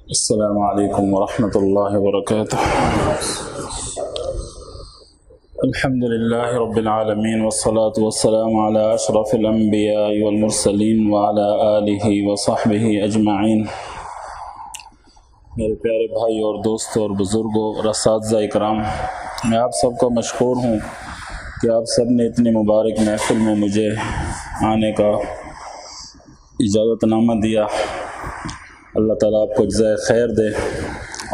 السلام علیکم ورحمۃ اللہ وبرکاتہ۔ الحمد للہ رب العالمین والصلاة والسلام علی اشرف الانبیاء والمرسلین وعلی آلہ وصحبہ اجمعین۔ میرے پیارے بھائی اور دوستوں اور بزرگوں اور اساتذہ اکرام، میں آپ سب کا مشکور ہوں کہ آپ سب نے اتنی مبارک محفل میں مجھے آنے کا اجازت نامہ دیا۔ اللہ تعالیٰ آپ کو جزائے خیر دے۔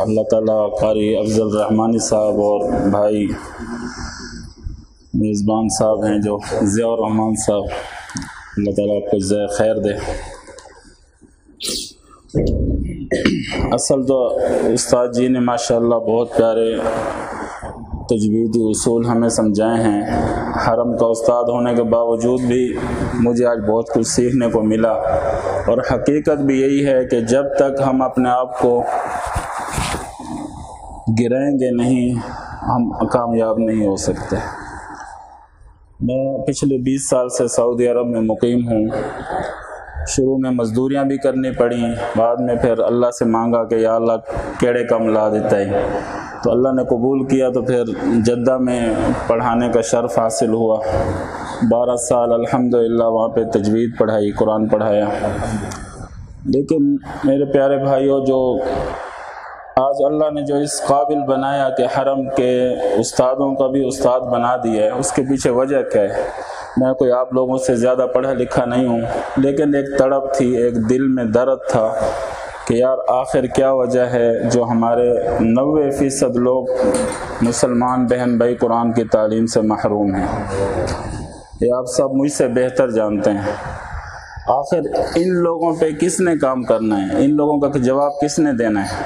اللہ تعالیٰ قاری افضل رحمانی صاحب اور بھائی میزبان صاحب ہیں جو ضیاء الرحمان صاحب، اللہ تعالیٰ آپ کو جزائے خیر دے۔ اصل تو استاد جی نے ماشاءاللہ بہت پیارے تجویدی اصول ہمیں سمجھائے ہیں۔ حرم کا استاد ہونے کے باوجود بھی مجھے آج بہت کچھ سیکھنے کو ملا، اور حقیقت بھی یہی ہے کہ جب تک ہم اپنے آپ کو گریں گے نہیں، ہم کامیاب نہیں ہو سکتے۔ میں پچھلے 20 سال سے سعودی عرب میں مقیم ہوں۔ شروع میں مزدوریاں بھی کرنی پڑیں، بعد میں پھر اللہ سے مانگا کہ یا اللہ کیڑے کم لا دیتا ہے، تو اللہ نے قبول کیا، تو پھر جدہ میں پڑھانے کا شرف حاصل ہوا۔ 12 سال الحمدللہ وہاں پہ تجوید پڑھائی، قرآن پڑھایا۔ لیکن میرے پیارے بھائیوں، جو آج اللہ نے جو اس قابل بنایا کہ حرم کے استادوں کا بھی استاد بنا دیا ہے، اس کے پیچھے وجہ کیا ہے؟ میں کوئی آپ لوگوں سے زیادہ پڑھا لکھا نہیں ہوں، لیکن ایک تڑپ تھی، ایک دل میں درد تھا کہ یار آخر کیا وجہ ہے جو ہمارے 90% لوگ مسلمان بہن بھائی قرآن کی تعلیم سے محروم ہیں۔ یہ آپ سب مجھ سے بہتر جانتے ہیں۔ آخر ان لوگوں پہ کس نے کام کرنا ہے؟ ان لوگوں کا جواب کس نے دینا ہے؟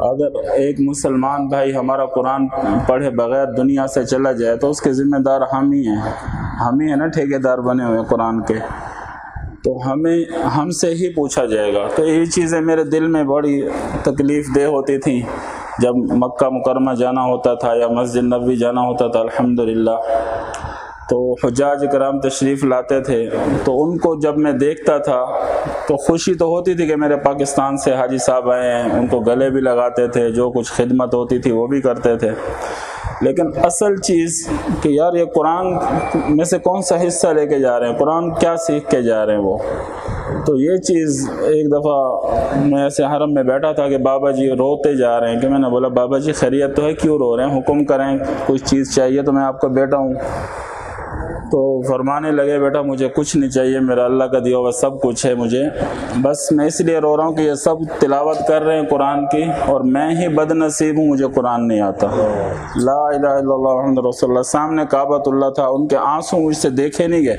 اگر ایک مسلمان بھائی ہمارا قرآن پڑھے بغیر دنیا سے چلا جائے تو اس کے ذمہ دار ہم ہی ہیں نا، ٹھیکیدار بنے ہوئے قرآن کے، تو ہم سے ہی پوچھا جائے گا۔ تو یہ چیزیں میرے دل میں بڑی تکلیف دہ ہوتی تھیں جب مکہ مکرمہ جانا ہوتا تھا یا مسجد نبوی جانا ہوتا تھا الحمدللہ، تو حجاج کرام تشریف لاتے تھے، تو ان کو جب میں دیکھتا تھا تو خوشی تو ہوتی تھی کہ میرے پاکستان سے حاجی صاحب آئے ہیں، ان کو گلے بھی لگاتے تھے، جو کچھ خدمت ہوتی تھی وہ بھی کرتے تھے۔ لیکن اصل چیز کہ یار یہ قرآن میں سے کون سا حصہ لے کے جا رہے ہیں، قرآن کیا سیکھ کے جا رہے ہیں وہ، تو یہ چیز ایک دفعہ میں ایسے حرم میں بیٹھا تھا کہ بابا جی روتے جا رہے ہیں، کہ میں نے بولا بابا جی خیریت تو ہے، کیوں رو رہے ہیں، حکم کریں، کچھ چیز چاہیے تو میں آپ کا بیٹا ہوں۔ تو فرمانے لگے بیٹا مجھے کچھ نہیں چاہیے، میرا اللہ کا دیا ہوا سب کچھ ہے مجھے، بس میں اس لیے رو رہا ہوں کہ یہ سب تلاوت کر رہے ہیں قرآن کی، اور میں ہی بد نصیب ہوں، مجھے قرآن نہیں آتا۔ لا الہ الا اللہ محمد رسول اللہ، سامنے کعبۃ اللہ تھا، ان کے آنسو مجھ سے دیکھے نہیں گئے۔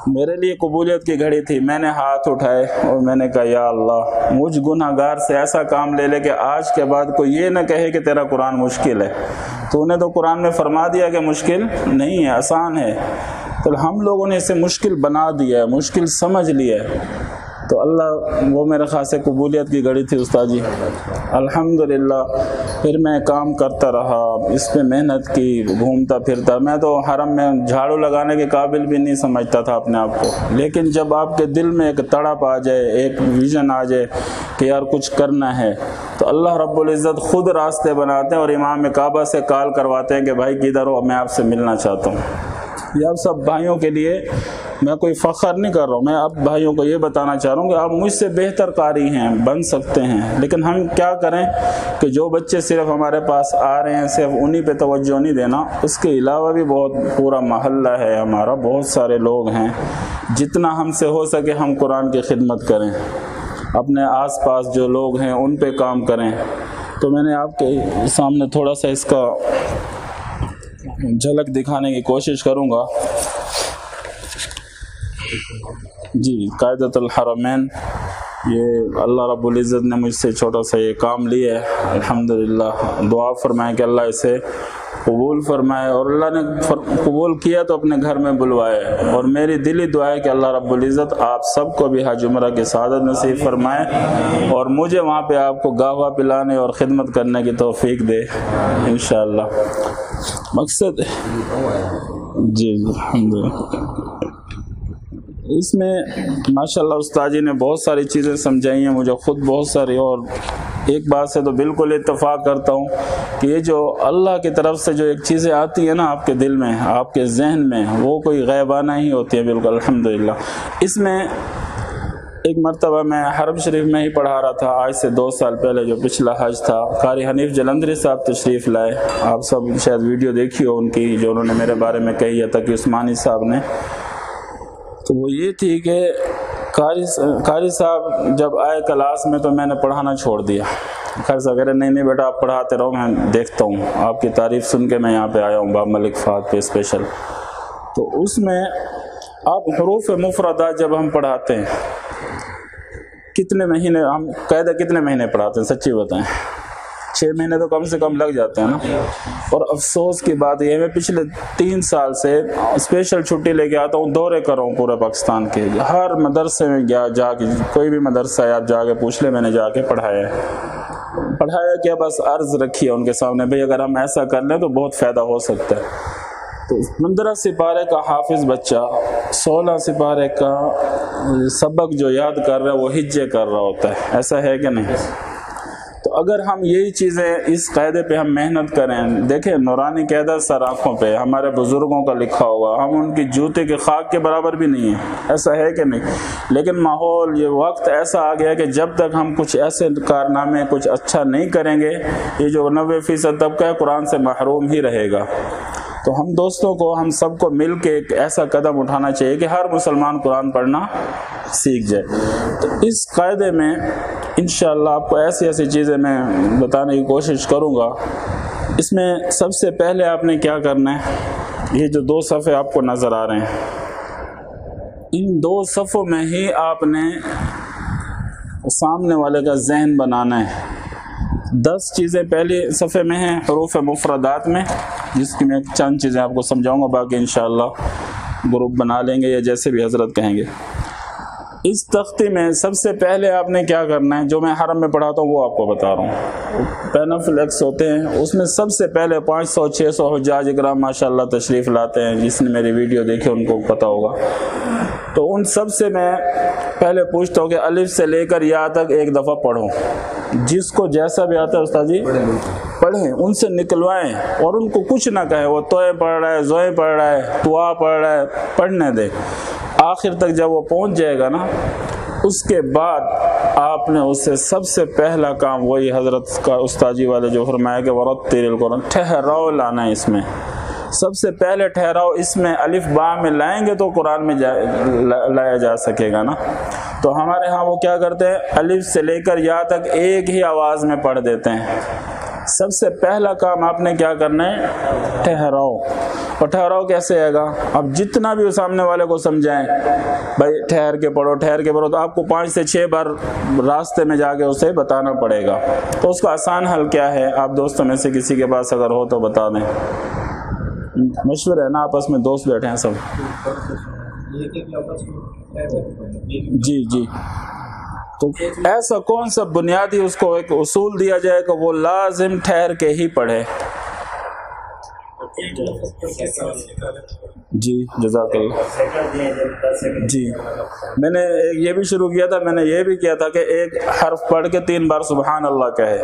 میرے لیے قبولیت کی گھڑی تھی، میں نے ہاتھ اٹھائے اور میں نے کہا یا اللہ مجھ گناہ گار سے ایسا کام لے لے کہ آج کے بعد کوئی یہ نہ کہے کہ تیرا قرآن مشکل ہے، تو نے تو قرآن میں فرما دیا کہ مشکل نہیں ہے، آسان ہے، تو ہم لوگوں نے اسے مشکل بنا دیا ہے، مشکل سمجھ لیا ہے۔ تو اللہ وہ میرے خاص سے قبولیت کی گھڑی تھی استاد جی۔ الحمدللہ پھر میں کام کرتا رہا، اس پہ محنت کی، گھومتا پھرتا، میں تو حرم میں جھاڑو لگانے کے قابل بھی نہیں سمجھتا تھا اپنے آپ کو، لیکن جب آپ کے دل میں ایک تڑپ آ جائے، ایک ویژن آ جائے کہ یار کچھ کرنا ہے، تو اللہ رب العزت خود راستے بناتے ہیں، اور امام کعبہ سے کال کرواتے ہیں کہ بھائی کدھر ہو، میں آپ سے ملنا چاہتا ہوں۔ یہ آپ سب بھائیوں کے لیے میں کوئی فخر نہیں کر رہا ہوں، میں اب بھائیوں کو یہ بتانا چاہ رہا ہوں کہ آپ مجھ سے بہتر قاری ہیں، بن سکتے ہیں، لیکن ہم کیا کریں کہ جو بچے صرف ہمارے پاس آ رہے ہیں صرف انہی پہ توجہ نہیں دینا، اس کے علاوہ بھی بہت پورا محلہ ہے ہمارا، بہت سارے لوگ ہیں، جتنا ہم سے ہو سکے ہم قرآن کی خدمت کریں، اپنے آس پاس جو لوگ ہیں ان پہ کام کریں۔ تو میں نے آپ کے سامنے تھوڑا سا اس کا جھلک دکھانے کی کوشش کروں گا۔ جی قائدۃ الحرمین، یہ اللہ رب العزت نے مجھ سے چھوٹا سا یہ کام لیا ہے، الحمدللہ دعا فرمائے کہ اللہ اسے قبول فرمائے، اور اللہ نے قبول کیا تو اپنے گھر میں بلوائے، اور میری دلی دعا ہے کہ اللہ رب العزت آپ سب کو بھی حج عمرہ کی سعادت نصیب فرمائے، اور مجھے وہاں پہ آپ کو گاہوا پلانے اور خدمت کرنے کی توفیق دے انشاءاللہ۔ مقصد جی الحمدللہ اس میں ماشاءاللہ استاد جی نے بہت ساری چیزیں سمجھائی ہیں مجھے خود بہت ساری، اور ایک بات سے تو بالکل اتفاق کرتا ہوں کہ یہ جو اللہ کی طرف سے جو ایک چیزیں آتی ہیں نا آپ کے دل میں، آپ کے ذہن میں، وہ کوئی غیبانہ ہی ہوتی ہیں بالکل الحمدللہ۔ اس میں ایک مرتبہ میں حرم شریف میں ہی پڑھا رہا تھا، آج سے 2 سال پہلے جو پچھلا حج تھا، قاری حنیف جلندری صاحب تشریف لائے، آپ سب شاید ویڈیو دیکھی ہو ان کی جو انہوں نے میرے بارے میں کہی ہے تقی عثمانی صاحب نے، تو وہ یہ تھی کہ قاری صاحب جب آئے کلاس میں تو میں نے پڑھانا چھوڑ دیا۔ خیر صاحب نہیں بیٹا آپ پڑھاتے رہو، میں دیکھتا ہوں، آپ کی تعریف سن کے میں یہاں پہ آیا ہوں باب ملک فہد پہ اسپیشل۔ تو اس میں آپ حروف مفردات جب ہم پڑھاتے ہیں، کتنے مہینے ہم قاعدہ کتنے مہینے پڑھاتے ہیں سچی بتائیں؟ 6 مہینے تو کم سے کم لگ جاتے ہیں نا۔ اور افسوس کی بات یہ ہے میں پچھلے 3 سال سے اسپیشل چھٹی لے کے آتا ہوں، دورے کر رہا ہوں پورے پاکستان کے، ہر مدرسے میں جا کے، کوئی بھی مدرسہ ہے آپ جا کے پوچھ لیں، میں نے جا کے پڑھایا کیا، بس عرض رکھی ہے ان کے سامنے بھئی اگر ہم ایسا کر لیں تو بہت فائدہ ہو سکتا ہے۔ تو 15 سپارے کا حافظ بچہ 16 سپارے کا سبق جو یاد کر رہا ہے وہ ہجے کر رہا ہوتا ہے، ایسا ہے کہ نہیں؟ تو اگر ہم یہی چیزیں اس قاعدے پہ ہم محنت کریں، دیکھیں نورانی قاعدہ سر آنکھوں پہ ہمارے بزرگوں کا لکھا ہوا، ہم ان کی جوتے کے خاک کے برابر بھی نہیں ہیں، ایسا ہے کہ نہیں؟ لیکن ماحول یہ وقت ایسا آ گیا کہ جب تک ہم کچھ ایسے کارنامے کچھ اچھا نہیں کریں گے، یہ جو 90% طبقہ ہے قرآن سے محروم ہی رہے گا۔ تو ہم دوستوں کو، ہم سب کو مل کے ایک ایسا قدم اٹھانا چاہیے کہ ہر مسلمان قرآن پڑھنا سیکھ جائے۔ تو اس قاعدے میں انشاءاللہ آپ کو ایسی چیزیں میں بتانے کی کوشش کروں گا۔ اس میں سب سے پہلے آپ نے کیا کرنا ہے، یہ جو 2 صفحے آپ کو نظر آ رہے ہیں، ان 2 صفحوں میں ہی آپ نے سامنے والے کا ذہن بنانا ہے۔ 10 چیزیں پہلی صفحے میں ہیں حروف مفردات میں، جس کی میں چند چیزیں آپ کو سمجھاؤں گا، باقی انشاءاللہ گروپ بنا لیں گے یا جیسے بھی حضرت کہیں گے۔ اس تختی میں سب سے پہلے آپ نے کیا کرنا ہے، جو میں حرم میں پڑھاتا ہوں وہ آپ کو بتا رہا ہوں، پینافلیکس ہوتے ہیں، اس میں سب سے پہلے 500-600 حجاج اکرام ماشاءاللہ تشریف لاتے ہیں، جس نے میری ویڈیو دیکھی ان کو پتا ہوگا۔ تو ان سب سے میں پہلے پوچھتا ہوں کہ الف سے لے کر یا تک ایک دفعہ پڑھو، جس کو جیسا بھی آتا ہے استاد جی پڑھیں، ان سے نکلوائیں، اور ان کو کچھ نہ کہیں وہ توئے پڑھ رہا ہے، زوئے پڑھ رہا ہے، توا پڑھ رہا ہے، پڑھنے دے۔ آخر تک جب وہ پہنچ جائے گا نا، اس کے بعد آپ نے اس سے سب سے پہلا کام وہی حضرت کا استاد جی والے جو فرمایا کہ ورتل القرآن، ٹھہراؤ لانا ہے اس میں، سب سے پہلے ٹھہراؤ اس میں الف با میں لائیں گے تو قرآن میں لایا جا سکے گا نا۔ تو ہمارے ہاں وہ کیا کرتے ہیں، الف سے لے کر یا تک ایک ہی آواز میں پڑھ دیتے ہیں۔ سب سے پہلا کام آپ نے کیا کرنا ہے، ٹھہراؤ۔ اور ٹھہراؤ کیسے آئے گا، اب جتنا بھی سامنے والے کو سمجھائیں بھائی ٹھہر کے پڑھو تو آپ کو 5 سے 6 بار راستے میں جا کے اسے بتانا پڑے گا۔ تو اس کا آسان حل کیا ہے، آپ دوستوں میں سے کسی کے پاس اگر ہو تو بتا دیں، مشورہ ہے نا، آپس میں دوست بیٹھے ہیں سب۔ جی تو ایسا کون سا بنیادی اس کو ایک اصول دیا جائے کہ وہ لازم ٹھہر کے ہی پڑھے۔ جی جزاک اللہ۔ جی میں نے یہ بھی شروع کیا تھا، میں نے یہ بھی کیا تھا کہ ایک حرف پڑھ کے 3 بار سبحان اللہ کہے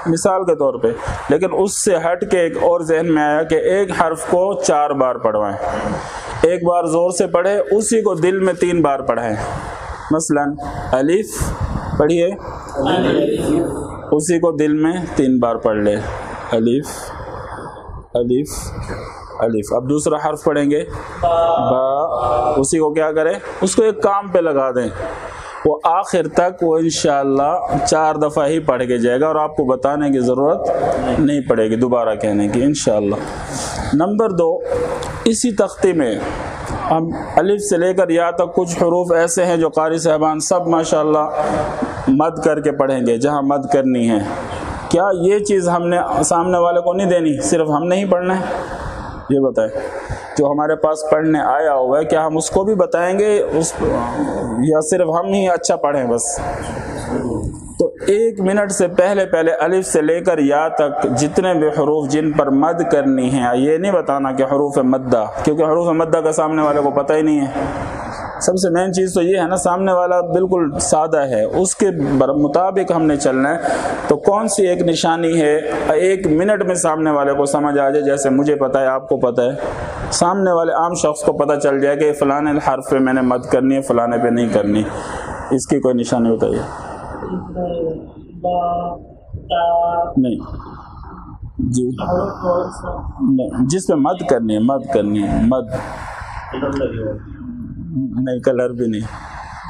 مثال کے طور پہ، لیکن اس سے ہٹ کے ایک اور ذہن میں آیا کہ ایک حرف کو 4 بار پڑھوائیں، ایک بار زور سے پڑھے، اسی کو دل میں 3 بار پڑھیں۔ مثلا الف پڑھیے، اسی کو دل میں 3 بار پڑھ لے، الف الف الف۔ اب دوسرا حرف پڑھیں گے با، اسی کو کیا کریں، اس کو ایک کام پہ لگا دیں، وہ آخر تک وہ انشاءاللہ 4 دفعہ ہی پڑھ کے جائے گا، اور آپ کو بتانے کی ضرورت نہیں پڑے گی دوبارہ کہنے کی انشاءاللہ۔ نمبر 2، اسی تختی میں ہم الف سے لے کر یا تک کچھ حروف ایسے ہیں جو قاری صاحبان سب ماشاءاللہ مد کر کے پڑھیں گے جہاں مد کرنی ہے۔ کیا یہ چیز ہم نے سامنے والے کو نہیں دینی، صرف ہم نے ہی پڑھنا ہے؟ یہ بتائیں، جو ہمارے پاس پڑھنے آیا ہوا ہے کیا ہم اس کو بھی بتائیں گے یا صرف ہم ہی اچھا پڑھیں بس؟ تو 1 منٹ سے پہلے الف سے لے کر یا تک جتنے بھی حروف جن پر مد کرنی ہے، یہ نہیں بتانا کہ حروف مدہ، کیونکہ حروف مدہ کا سامنے والے کو پتہ ہی نہیں ہے، سب سے مین چیز تو یہ ہے نا، سامنے والا بالکل سادہ ہے، اس کے مطابق ہم نے چلنا ہے۔ تو کون سی ایک نشانی ہے 1 منٹ میں سامنے والے کو سمجھ آ جائے، جیسے مجھے پتہ ہے، آپ کو پتہ ہے، سامنے والے عام شخص کو پتہ چل جائے کہ فلانے حرف پہ میں نے مد کرنی ہے، فلانے پہ نہیں کرنی، اس کی کوئی نشانی بتائیے؟ نہیں جی، نہیں، جس پہ مد کرنی ہے، مد کرنی ہے، مد نہیں، کلر بھی نہیں۔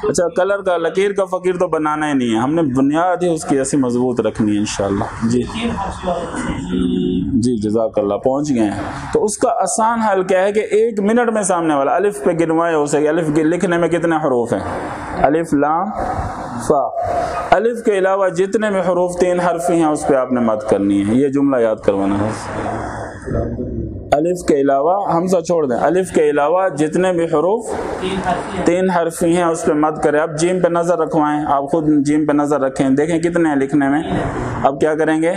اچھا، کلر کا لکیر کا فقیر تو بنانا ہی نہیں ہے، ہم نے بنیاد ہی اس کی ایسی مضبوط رکھنی ہے انشاءاللہ۔ جی جی، جزاک اللہ، پہنچ گئے ہیں۔ تو اس کا آسان حل کیا ہے کہ 1 منٹ میں سامنے والا الف پہ گنوائے اسے، الف لکھنے میں کتنے حروف ہیں؟ الف لام فا، الف کے علاوہ جتنے میں حروف 3 حرفی ہیں اس پہ آپ نے مد کرنی ہے۔ یہ جملہ یاد کروانا ہے، الف کے علاوہ، حمزہ چھوڑ دیں، الف کے علاوہ جتنے بھی حروف 3 حرفی ہیں اس پہ مد کریں۔ اب جیم پہ نظر رکھوائیں، آپ خود جیم پہ نظر رکھیں، دیکھیں کتنے ہیں لکھنے میں۔ اب کیا کریں گے؟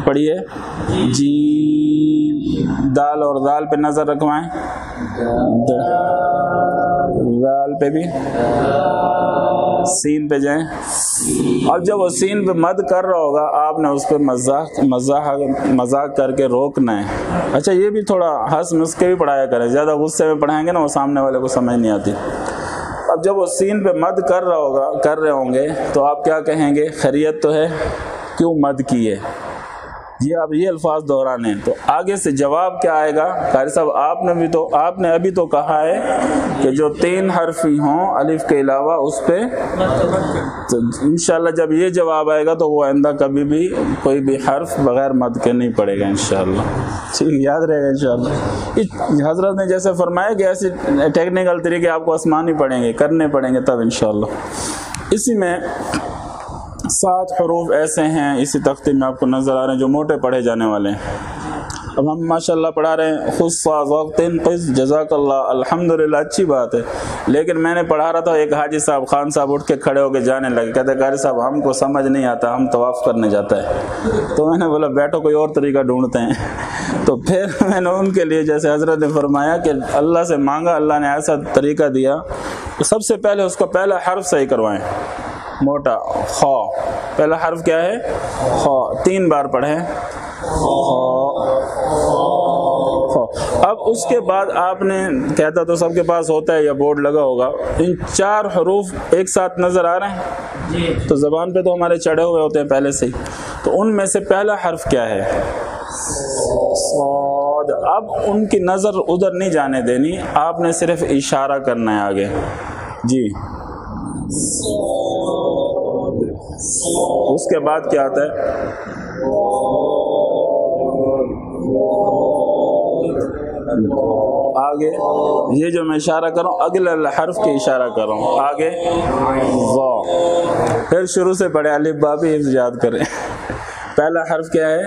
پڑھیے، جیم، دال اور دال پہ نظر رکھوائیں، دال پہ بھی، سین پہ جائیں۔ اب جب وہ سین پہ مد کر رہا ہوگا آپ نے اس پہ مذاق کر کے روکنا ہے۔ اچھا، یہ بھی تھوڑا ہنس مس کے بھی پڑھایا کریں، زیادہ غصے میں پڑھائیں گے نا وہ سامنے والے کو سمجھ نہیں آتی۔ اب جب وہ سین پہ مد کر رہے ہوں گے تو آپ کیا کہیں گے؟ خیریت تو ہے؟ کیوں مد کی ہے؟ یہ آپ یہ الفاظ دہرانے ہیں۔ تو آگے سے جواب کیا آئے گا؟ قاری صاحب آپ نے ابھی تو کہا ہے کہ جو 3 حرفی ہوں الف کے علاوہ اس پہ، تو انشاءاللہ جب یہ جواب آئے گا تو وہ آئندہ کبھی بھی کوئی بھی حرف بغیر مد کے نہیں پڑے گا انشاءاللہ۔ ٹھیک، یاد رہے گا انشاءاللہ۔ حضرت نے جیسے فرمایا کہ ایسے ٹیکنیکل طریقے آپ کو آسمانی پڑیں گے، کرنے پڑیں گے تب انشاءاللہ۔ اسی میں 7 حروف ایسے ہیں اسی تختے میں آپ کو نظر آ رہے ہیں جو موٹے پڑھے جانے والے ہیں۔ اب ہم ماشاءاللہ پڑھا رہے ہیں خصا وقت قص، جزاک اللہ، الحمدللہ، اچھی بات ہے، لیکن میں نے پڑھا رہا تھا، ایک حاجی صاحب خان صاحب اٹھ کے کھڑے ہو کے جانے لگے، کہتے قاری صاحب ہم کو سمجھ نہیں آتا، ہم طواف کرنے جاتا ہے۔ تو میں نے بولا بیٹھو کوئی اور طریقہ ڈھونڈتے ہیں۔ تو پھر میں نے ان کے لیے جیسے حضرت نے فرمایا کہ اللہ سے مانگا، اللہ نے ایسا طریقہ دیا، تو سب سے پہلے اس کا پہلا حرف صحیح کروائیں، موٹا خا، پہلا حرف کیا ہے؟ خا، 3 بار پڑھیں، اب اس کے بعد آپ نے کہتا تو سب کے پاس ہوتا ہے یا بورڈ لگا ہوگا، ان 4 حروف ایک ساتھ نظر آ رہے ہیں، تو زبان پہ تو ہمارے چڑھے ہوئے ہوتے ہیں پہلے سے ہی، تو ان میں سے پہلا حرف کیا ہے؟ صاد۔ اب ان کی نظر ادھر نہیں جانے دینی، آپ نے صرف اشارہ کرنا ہے آگے۔ جی، اس کے بعد کیا آتا ہے؟ آگے یہ جو میں اشارہ کر رہا ہوں اگلے حرف کے اشارہ کر رہا ہوں، آگے وا، پھر شروع سے پڑھے، الف با بھی یاد کریں۔ پہلا حرف کیا ہے؟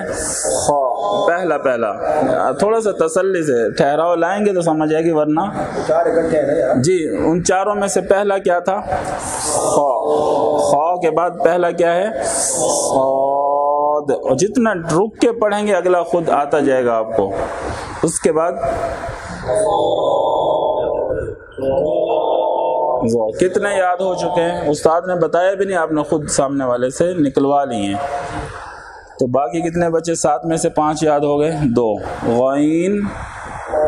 خا، پہلا تھوڑا سا تسلی سے ٹھہراؤ لائیں گے تو سمجھ آئے گی، ورنہ جی ان 4 میں سے پہلا کیا تھا؟ خا، خا کے بعد پہلا کیا ہے؟ صاد، اور جتنا رک کے پڑھیں گے اگلا خود آتا جائے گا آپ کو۔ اس کے بعد کتنے یاد ہو چکے ہیں؟ استاد نے بتایا بھی نہیں، آپ نے خود سامنے والے سے نکلوا لی ہیں۔ تو باقی کتنے بچے؟ 7 میں سے 5 یاد ہو گئے، 2 غین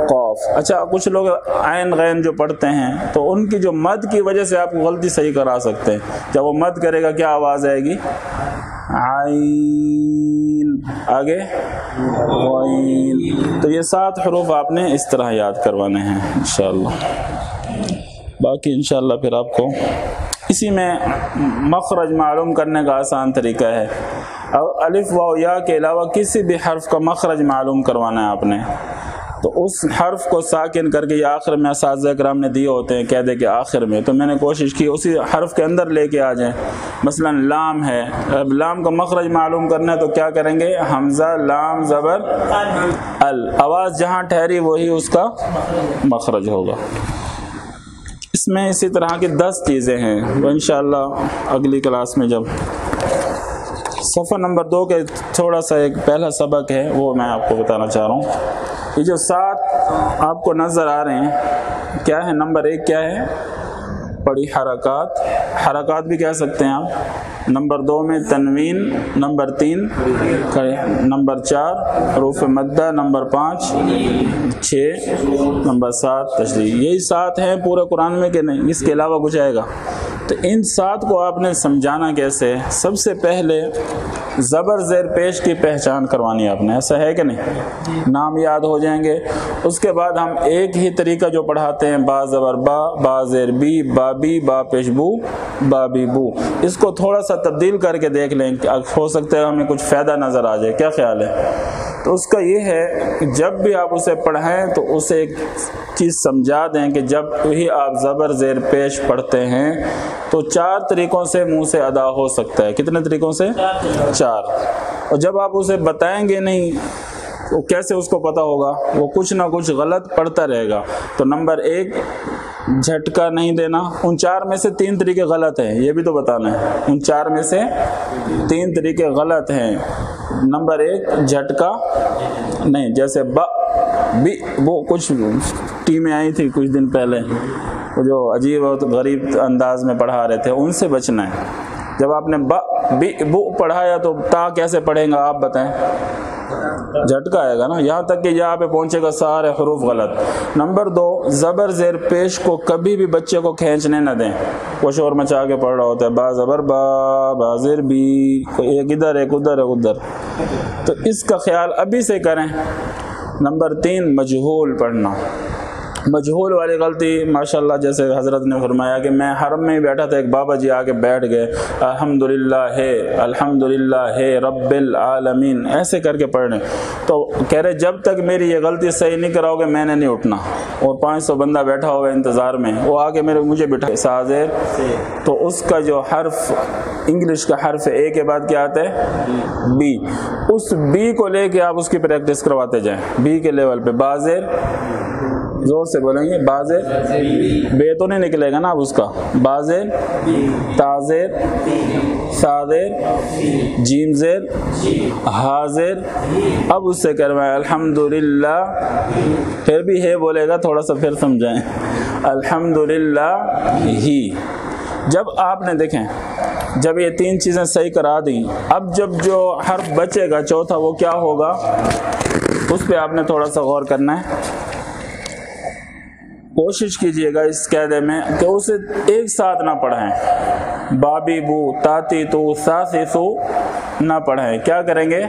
قاف۔ اچھا، کچھ لوگ عین غین جو پڑھتے ہیں تو ان کی جو مد کی وجہ سے آپ کو غلطی صحیح کرا سکتے ہیں۔ جب وہ مد کرے گا کیا آواز آئے گی؟ عین، آگے غین۔ تو یہ 7 حروف آپ نے اس طرح یاد کروانے ہیں انشاءاللہ۔ باقی انشاءاللہ پھر آپ کو اسی میں مخرج معلوم کرنے کا آسان طریقہ ہے۔ الف واو یا کے علاوہ کسی بھی حرف کا مخرج معلوم کروانا ہے آپ نے، تو اس حرف کو ساکن کر کے، یہ آخر میں اساتذہ کرام نے دیے ہوتے ہیں قاعدے کے آخر میں، تو میں نے کوشش کی اسی حرف کے اندر لے کے آ جائیں۔ مثلا لام ہے، اب لام کا مخرج معلوم کرنا ہے تو کیا کریں گے؟ حمزہ لام زبر ال، آواز جہاں ٹھہری وہی اس کا مخرج ہوگا۔ اس میں اسی طرح کی 10 چیزیں ہیں، وہ انشاءاللہ اگلی کلاس میں جب صفحہ نمبر 2 کے تھوڑا سا ایک پہلا سبق ہے وہ میں آپ کو بتانا چاہ رہا ہوں۔ یہ جو 7 آپ کو نظر آ رہے ہیں کیا ہے؟ نمبر 1 کیا ہے؟ پڑھی حرکات، حرکات بھی کہہ سکتے ہیں آپ، نمبر 2 میں تنوین، نمبر 3 نمبر 4 حروف مدہ، نمبر 5 6، نمبر 7 تشریح. یہی 7 ہیں پورے قرآن میں کہ نہیں؟ اس کے علاوہ کچھ آئے گا؟ تو ان 7 کو آپ نے سمجھانا کیسے؟ سب سے پہلے زبر زیر پیش کی پہچان کروانی ہے آپ نے، ایسا ہے کہ نہیں؟ نام یاد ہو جائیں گے. اس کے بعد ہم ایک ہی طریقہ جو پڑھاتے ہیں، با زبر با، با زیر بی، بابی، با پیش بو، بابی بو، اس کو تھوڑا سا تبدیل کر کے دیکھ لیں، ہو سکتا ہے ہمیں کچھ فائدہ نظر آ جائے. کیا خیال ہے؟ تو اس کا یہ ہے کہ جب بھی آپ اسے پڑھیں تو اسے ایک چیز سمجھا دیں کہ جب بھی آپ زبر زیر پیش پڑھتے ہیں تو 4 طریقوں سے منہ سے ادا ہو سکتا ہے. کتنے طریقوں سے؟ 4. اور جب آپ اسے بتائیں گے نہیں تو کیسے اس کو پتہ ہوگا؟ وہ کچھ نہ کچھ غلط پڑھتا رہے گا. تو نمبر 1 جھٹکا نہیں دینا. ان 4 میں سے 3 طریقے غلط ہیں، یہ بھی تو بتانا ہے. ان 4 میں سے 3 طریقے غلط ہیں. نمبر 1 جھٹکا نہیں، جیسے با بی، وہ کچھ ٹیمیں آئی تھی کچھ دن پہلے جو عجیب اور غریب انداز میں پڑھا رہے تھے، ان سے بچنا ہے. جب آپ نے با بی بو پڑھایا تو تا کیسے پڑھیں گا آپ بتائیں؟ جھٹکا آئے گا نا، یہاں تک کہ یہاں پہ پہنچے گا سارے حروف غلط. نمبر 2 زبر زیر پیش کو کبھی بھی بچے کو کھینچنے نہ دیں. وہ شور مچا کے پڑھ رہا ہوتا ہے، با زبر با، با زیر بی، ایک ادھر ایک ادھر ایک ادھر، تو اس کا خیال ابھی سے کریں. نمبر 3 مجہول پڑھنا. مجہول والی غلطی ماشاءاللہ جیسے حضرت نے فرمایا کہ میں حرم میں ہی بیٹھا تھا، ایک بابا جی آ کے بیٹھ گئے، الحمدللہ ہے، الحمدللہ ہے رب العالمین، ایسے کر کے پڑھنے. تو کہہ رہے جب تک میری یہ غلطی صحیح نہیں کراؤ گے میں نے نہیں اٹھنا. اور 500 بندہ بیٹھا ہوا ہے انتظار میں، وہ آ کے مجھے بٹھا سازیر. تو اس کا جو حرف انگلش کا حرف اے کے بعد کیا آتا ہے؟ بی. اس بی کو لے کے آپ اس کی پریکٹس کرواتے جائیں بی کے لیول پہ. بازیر، زور سے بولیں گے، بازیر، بے تو نہیں نکلے گا نا اب اس کا. بازیر، تازیر، سازیر، جیم زیر، حاضر. اب اس سے کروائیں الحمدللہ، پھر بھی ہے بولے گا، تھوڑا سا پھر سمجھائیں، الحمدللہ ہی. جب آپ نے دیکھیں جب یہ 3 چیزیں صحیح کرا دیں، اب جب جو حرف بچے گا چوتھا وہ کیا ہوگا، اس پہ آپ نے تھوڑا سا غور کرنا ہے. کوشش کیجئے گا اس قاعدے میں کہ اسے ایک ساتھ نہ پڑھیں. بابی بو، تاتی تو، ساسی سو نہ پڑھیں. کیا کریں گے؟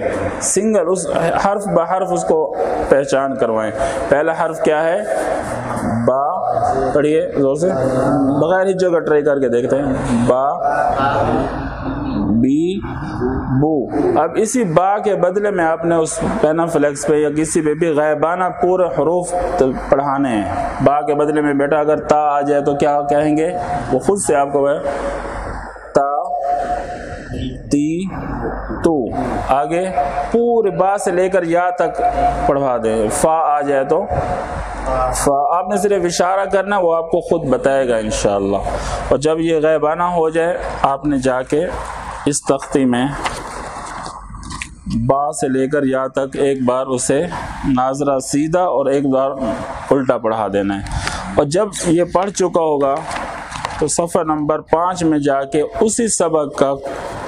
سنگل، اس حرف بحرف اس کو پہچان کروائیں. پہلا حرف کیا ہے؟ با، پڑھیے زور سے، بغیر ہی جگہ ٹرائی کر کے دیکھتے ہیں. با، بی، بو. اب اسی با کے بدلے میں آپ نے اس پینا فلیکس پہ یا کسی پہ بھی غائبانہ پورے حروف پڑھانے ہیں. با کے بدلے میں بیٹا اگر تا آ جائے تو کیا کہیں گے؟ وہ خود سے آپ کو تا، تی، تو. آگے پورے با سے لے کر یا تک پڑھوا دیں. فا آ جائے تو فا، آپ نے صرف اشارہ کرنا، وہ آپ کو خود بتائے گا انشاءاللہ. اور جب یہ غائبانہ ہو جائے آپ نے جا کے اس تختی میں با سے لے کر یا تک ایک بار اسے ناظرہ سیدھا اور ایک بار الٹا پڑھا دینا ہے. اور جب یہ پڑھ چکا ہوگا تو صفحہ نمبر 5 میں جا کے اسی سبق کا،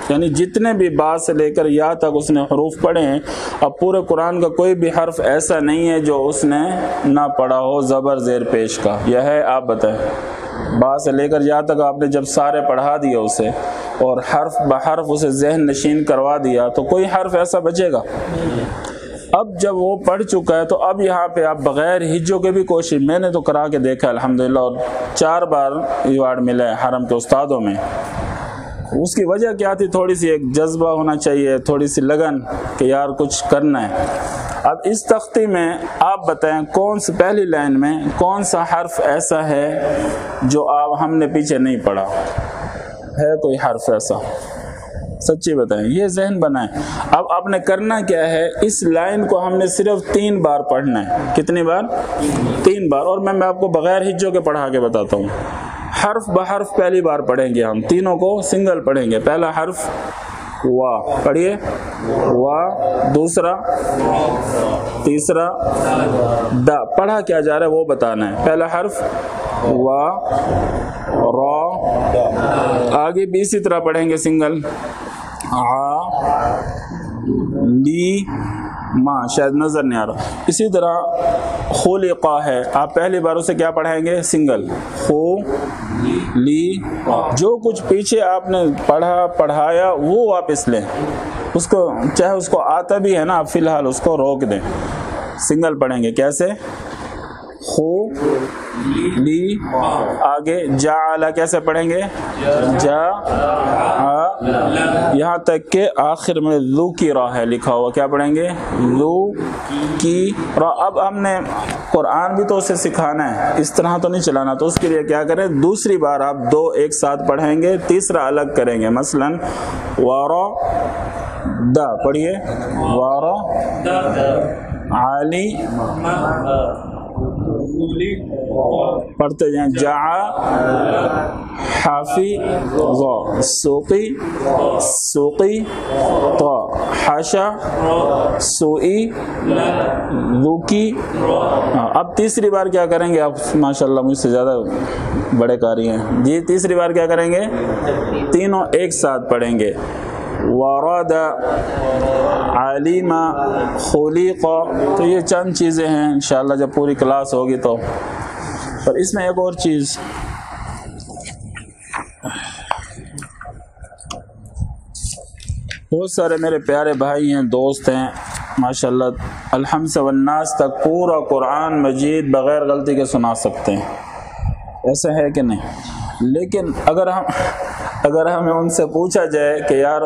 یعنی جتنے بھی با سے لے کر یا تک اس نے حروف پڑھے ہیں، اب پورے قرآن کا کوئی بھی حرف ایسا نہیں ہے جو اس نے نہ پڑھا ہو زبر زیر پیش کا. یہ ہے؟ آپ بتائیں. با سے لے کر یا تک آپ نے جب سارے پڑھا دیے اسے اور حرف بحرف اسے ذہن نشین کروا دیا تو کوئی حرف ایسا بچے گا؟ اب جب وہ پڑھ چکا ہے تو اب یہاں پہ آپ بغیر ہجوں کے بھی کوشش، میں نے تو کرا کے دیکھا الحمدللہ، اور 4 بار ایوارڈ ملا ہے حرم کے استادوں میں. اس کی وجہ کیا تھی؟ تھوڑی سی ایک جذبہ ہونا چاہیے، تھوڑی سی لگن کہ یار کچھ کرنا ہے. اب اس تختی میں آپ بتائیں کون سی پہلی لائن میں کون سا حرف ایسا ہے جو ہم نے پیچھے نہیں پڑھا ہے؟ کوئی حرف ایسا؟ سچی بتائیں، یہ ذہن بنائیں. اب آپ نے کرنا کیا ہے، اس لائن کو ہم نے صرف 3 بار پڑھنا ہے. کتنی بار؟ 3 بار. اور میں آپ کو بغیر ہجوں کے پڑھا کے بتاتا ہوں. حرف بحرف پہلی بار پڑھیں گے ہم، تینوں کو سنگل پڑھیں گے. پہلا حرف وا، پڑھیے وا. دوسرا، تیسرا دا. پڑھا کیا جا رہا ہے وہ بتانا ہے. پہلا حرف وا را. آگے بھی اسی طرح پڑھیں گے سنگل. لی ما شاید نظر نہیں آ رہا. اسی طرح خلقا ہے, آپ پہلی بار اسے کیا پڑھائیں گے سنگل. خو لی, جو کچھ پیچھے آپ نے پڑھایا وہ واپس لیں, اس کو چاہے اس کو آتا بھی ہے نا آپ فی الحال اس کو روک دیں. سنگل پڑھیں گے کیسے, خو لی. آگے جعل کیسے پڑھیں گے, جا. یہاں تک کہ آخر میں ذو کی راہ ہے لکھا ہوا, کیا پڑھیں گے ذو کی راہ. اب ہم نے قرآن بھی تو اسے سکھانا ہے, اس طرح تو نہیں چلانا, تو اس کے لیے کیا کریں, دوسری بار آپ دو ایک ساتھ پڑھیں گے, تیسرا الگ کریں گے. مثلا وارا دا پڑھیے, وارا علی پڑھتے جائیں. جا حافی ضا سوقی سوقی طا حاشا سوئی ذوکی. اب تیسری بار کیا کریں گے آپ, ماشاءاللہ مجھ سے زیادہ بڑے قاری ہیں جی. تیسری بار کیا کریں گے, تینوں ایک ساتھ پڑھیں گے. ورد علیم خلق. تو یہ چند چیزیں ہیں, انشاءاللہ جب پوری کلاس ہوگی تو. پر اس میں ایک اور چیز, بہت سارے میرے پیارے بھائی ہیں, دوست ہیں ماشاءاللہ, الحمد سے والناس تک پورا قرآن مجید بغیر غلطی کے سنا سکتے ہیں, ایسا ہے کہ نہیں. لیکن اگر ہمیں ان سے پوچھا جائے کہ یار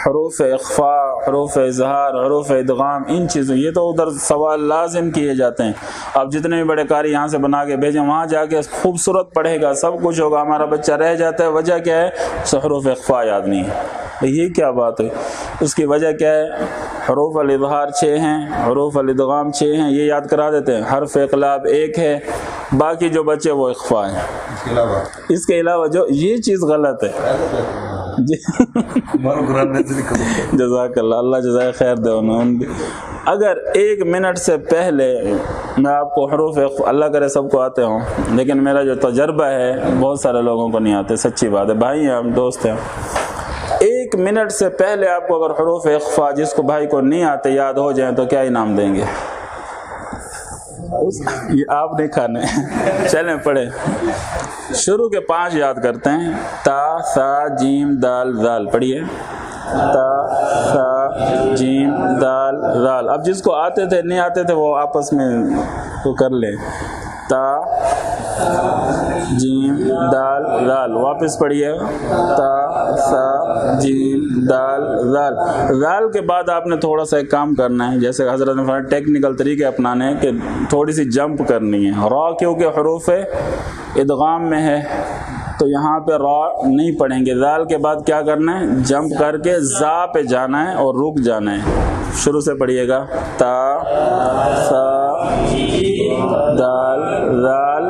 حروف اخفاء, حروف اظہار, حروف ادغام, ان چیزوں, یہ تو ادھر سوال لازم کیے جاتے ہیں. آپ جتنے بھی بڑے قاری یہاں سے بنا کے بھیجیں, وہاں جا کے خوبصورت پڑھے گا, سب کچھ ہوگا, ہمارا بچہ رہ جاتا ہے. وجہ کیا ہے, اسے حروف اخفاء یاد نہیں ہے. یہ کیا بات ہے, اس کی وجہ کیا ہے, حروف الاظہار 6 ہیں, حروف الادغام 6 ہیں, یہ یاد کرا دیتے ہیں. حرف اقلاب 1 ہے, باقی جو بچے وہ اخفاء ہیں. اس کے علاوہ جو یہ چیز غلط ہے جی. جزاک اللہ, اللہ جزائے خیر دے انہوں. اگر 1 منٹ سے پہلے میں آپ کو حروف اللہ کرے سب کو آتے ہوں, لیکن میرا جو تجربہ ہے بہت سارے لوگوں کو نہیں آتے, سچی بات ہے, بھائی ہیں ہم, دوست ہیں. 1 منٹ سے پہلے آپ کو اگر حروف اخفاء جس کو بھائی کو نہیں آتے یاد ہو جائیں تو کیا انعام دیں گے؟ یہ آپ نہیں کھانے. چلیں پڑھیں, شروع کے 5 یاد کرتے ہیں. تا ثا جیم دال ذال پڑھیے. تا ثا جیم دال ذال. اب جس کو آتے تھے نہیں آتے تھے وہ آپس میں تو کر لیں. تا جیم دال ذال, واپس پڑھیے. تا ثا جیم دال ذال. ذال کے بعد آپ نے تھوڑا سا ایک کام کرنا ہے, جیسے حضرت نے فرمایا ٹیکنیکل طریقے اپنانے ہیں کہ تھوڑی سی جمپ کرنی ہے. را کیونکہ حروف ادغام میں ہے تو یہاں پہ را نہیں پڑھیں گے. ذال کے بعد کیا کرنا ہے, جمپ کر کے زا پہ جانا ہے اور رک جانا ہے. شروع سے پڑھیے گا. تا ثا دال ذال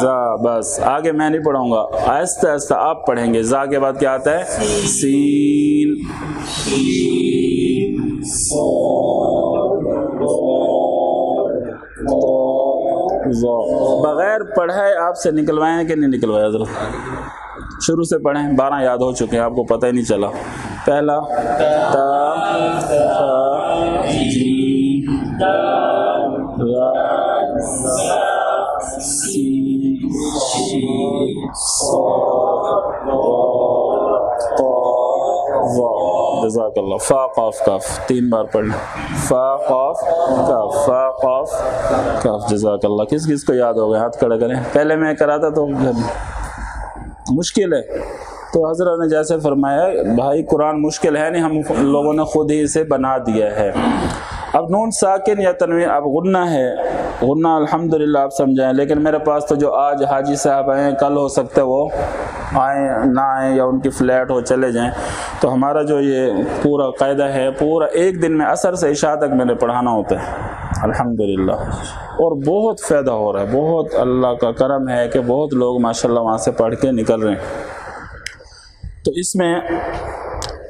زا, بس آگے میں نہیں پڑھوں گا, آہستہ آہستہ آپ پڑھیں گے. زا کے بعد کیا آتا ہے, سین بغیر پڑھائے آپ سے نکلوائیں کہ نہیں نکلوائے حضرت؟ شروع سے پڑھیں, 12 یاد ہو چکے ہیں, آپ کو پتہ ہی نہیں چلا. پہلا تا ثا جیم ذال سین شین صاد طا ظا. جزاک اللہ. فا قاف کاف 3 بار پڑھنا. فا قاف کاف, فا قاف کاف. جزاک اللہ. کس کس کو یاد ہو گیا ہاتھ کھڑا کریں. پہلے میں کراتا تو مشکل ہے, تو حضرت نے جیسے فرمایا بھائی قرآن مشکل ہے نہیں, ہم لوگوں نے خود ہی اسے بنا دیا ہے. اب نون ساکن یا تنوین, اب غنہ ہے, غنہ الحمدللہ آپ سمجھائیں, لیکن میرے پاس تو جو آج حاجی صاحب آئے ہیں, کل ہو سکتا ہے وہ آئیں نہ آئیں یا ان کی فلیٹ ہو چلے جائیں, تو ہمارا جو یہ پورا قاعدہ ہے پورا 1 دن میں عصر سے عشاء تک میں نے پڑھانا ہوتا ہے الحمدللہ, اور بہت فائدہ ہو رہا ہے. بہت اللہ کا کرم ہے کہ بہت لوگ ماشاءاللہ وہاں سے پڑھ کے نکل رہے ہیں. تو اس میں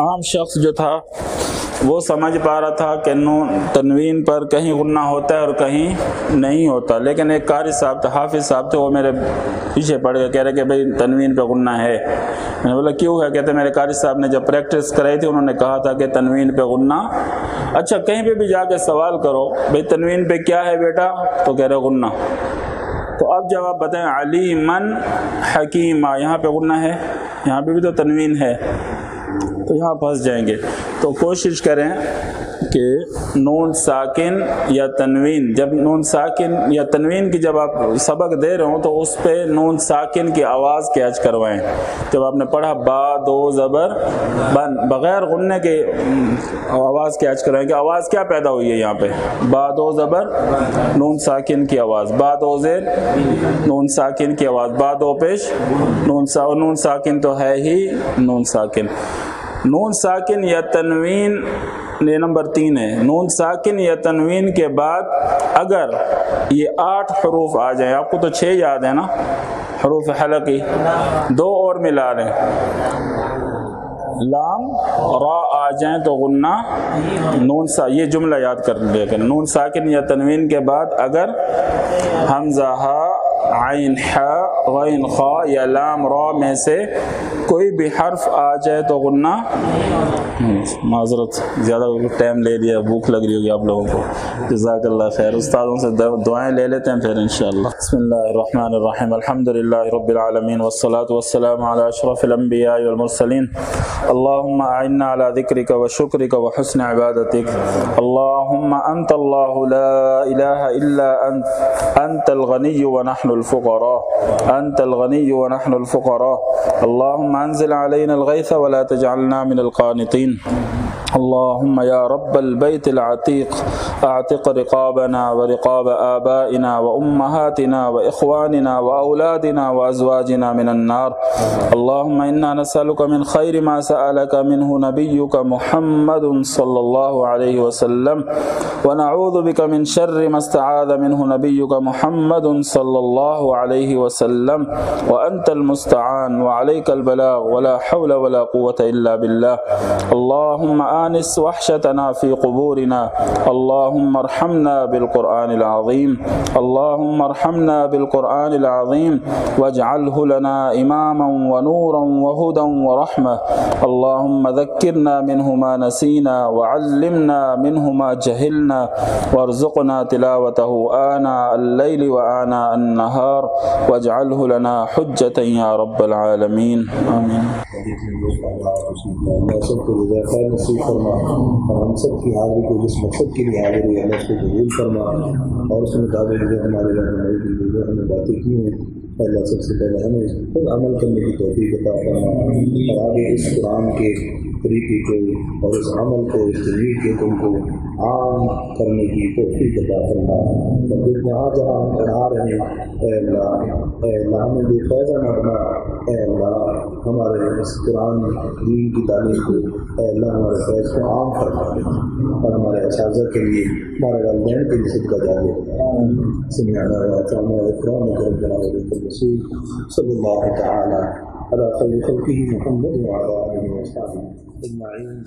عام شخص جو تھا وہ سمجھ پا رہا تھا کہ نون تنوین پر کہیں غنہ ہوتا ہے اور کہیں نہیں ہوتا، لیکن ایک قاری صاحب تھے، حافظ صاحب تھے، وہ میرے پیچھے پڑ گئے، کہہ رہے کہ بھئی تنوین پہ غنہ ہے۔ میں نے بولا کیوں ہے؟ کہتے میرے قاری صاحب نے جب پریکٹس کرائی تھی انہوں نے کہا تھا کہ تنوین پہ غنہ، اچھا کہیں پہ بھی جا کے سوال کرو بھئی تنوین پہ کیا ہے بیٹا، تو کہہ رہے غنہ۔ تو اب جب آپ بتائیں علیمن حکیمہ، یہاں پہ غنہ ہے، یہاں پہ بھی تو تنوین ہے، تو یہاں پھنس جائیں گے۔ تو کوشش کریں کہ نون ساکن یا تنوین، جب نون ساکن یا تنوین کی جب آپ سبق دے رہے ہوں تو اس پہ نون ساکن کی آواز کیچ کروائیں۔ جب آپ نے پڑھا با دو زبر بن، بغیر غننے کے آواز کیچ کروائیں کہ آواز کیا پیدا ہوئی ہے یہاں پہ، با دو زبر نون ساکن کی آواز، با دو زیر نون ساکن کی آواز، با دو پیش نون ساکن تو ہے ہی نون ساکن۔ نون ساکن یا تنوین یہ نمبر 3 ہے۔ نون ساکن یا تنوین کے بعد اگر یہ 8 حروف آ جائیں، آپ کو تو 6 یاد ہے نا حروف حلقی، 2 اور ملا لیں، لام را آ جائیں تو غنہ نون یہ جملہ یاد کر لیا کہ نون ساکن یا تنوین کے بعد اگر حمزہ ہا عین حا غین خا یا لام را میں سے کوئی بھی حرف آ جائے تو غنہ، معذرت زیادہ ٹائم لے لیا، بھوک لگ رہی ہوگی آپ لوگوں کو، جزاک اللہ خیر۔ استادوں سے دعائیں لے لیتے ہیں پھر انشاءاللہ۔ بسم اللہ الرحمن الرحیم، الحمدللہ رب العالمین والصلاة والسلام علی اشرف الانبیاء والمرسلین، اللہم اعنا علی ذکرک وشکرک وحسن عبادتک، اللہم انت اللہ لا الہ الا انت الغنی ونحن الفقراء، انت الغنی ونحن الفقراء، اللہم انزل علینا الغیث ولا تجعلنا من القانطین، اللهم يا رب البيت العتيق اعتق رقابنا ورقاب آبائنا وأمهاتنا وإخواننا وأولادنا وأزواجنا من النار، اللهم إنا نسألك من خير ما سألك منه نبيك محمد صلى الله عليه وسلم، ونعوذ بك من شر ما استعاذ منه نبيك محمد صلى الله عليه وسلم، وأنت المستعان وعليك البلاغ ولا حول ولا قوة إلا بالله، اللهم آنس وحشتنا في قبورنا، اللهم ارحمنا بالقرآن العظيم، اللهم ارحمنا بالقرآن العظيم واجعله لنا إماما ونورا وهدى ورحمة، اللهم ذكرنا منه ما نسينا وعلمنا منه ما جهلنا وارزقنا تلاوته آناء الليل وآناء النهار واجعله لنا حجة يا رب العالمين آمين۔ اللہ سب کو رضا خیر نصیب فرما، اور ہم سب کی حاضری کو جس مقصد کے لیے حاضر ہوئی اللہ اس کو قبول فرما، اور اس مطابق جو ہمارے رہنمائی کی جو ہمیں باتیں کی ہیں اللہ سب سے پہلے ہمیں خود عمل کرنے کی توفیق عطا فرما، اور آگے اس قرآن کے طریقے کو اور اس عمل کو اس طریقے کے تم کو عام کرنے کی توفیق عطا فرما، اور جہاں جہاں ہم پڑھا رہے ہیں اے اللہ ہمیں بے فائدہ نہ بنا، اے اللہ ہمارے اس قرآن دین کی تعلیم کو اے اللہ ہمارے فیض کو عام فرما دے، اور ہمارے اساتذہ کے لیے ہمارے والدین کے لیے صدقہ جاریہ سمعنا واطعنا غفرانک ربنا وإلیک الرسول صلی اللہ تعالی علی خیر خلقہ محمد وعلی آلہ وصحبہ اجمعین۔